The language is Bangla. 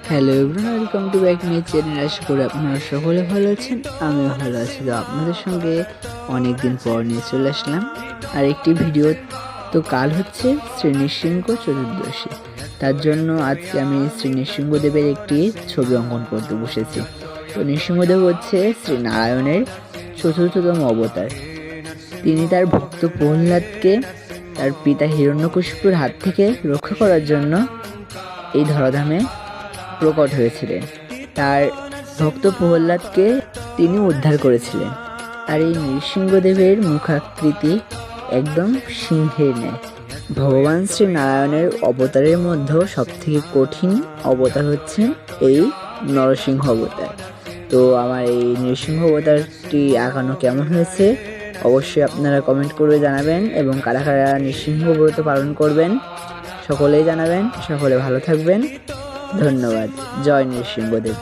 Hello everyone, welcome to back my channel. আশা করি আপনারা সকলে ভালো আছেন, আমিও ভালো আছি। তো আপনাদের সঙ্গে অনেক দিন পর নিয়ে চলে আসলাম আর একটি ভিডিও। তো কাল হচ্ছে শ্রী নৃসিংহ চতুর্দশী, তার জন্য আজকে আমি শ্রী নৃসিংহদেবের একটি ছবি অঙ্কন করতে বসেছি। তো নৃসিংহদেব হচ্ছে শ্রী নারায়ণের চতুর্থতম অবতার। তিনি তার ভক্ত প্রহ্লাদকে তার পিতা হিরণ্যকশিপুর হাত থেকে রক্ষা করার জন্য এই ধরাধামে প্রকট হয়েছিলেন। তার ভক্ত প্রহ্লাদকে তিনি উদ্ধার করেছিলেন। আর এই নৃসিংহদেবের মুখাকৃতি একদম সিংহের ন্যায়। ভগবান শ্রী নারায়ণের অবতারের মধ্যেও সবথেকে কঠিন অবতার হচ্ছে এই নরসিংহ অবতার। তো আমার এই নৃসিংহ অবতারটি আঁকানো কেমন হয়েছে অবশ্যই আপনারা কমেন্ট করে জানাবেন, এবং কারা কারা নৃসিংহ ব্রত পালন করবেন সকলেই জানাবেন। সকলে ভালো থাকবেন, ধন্যবাদ। জয় নৃসিংহদেব।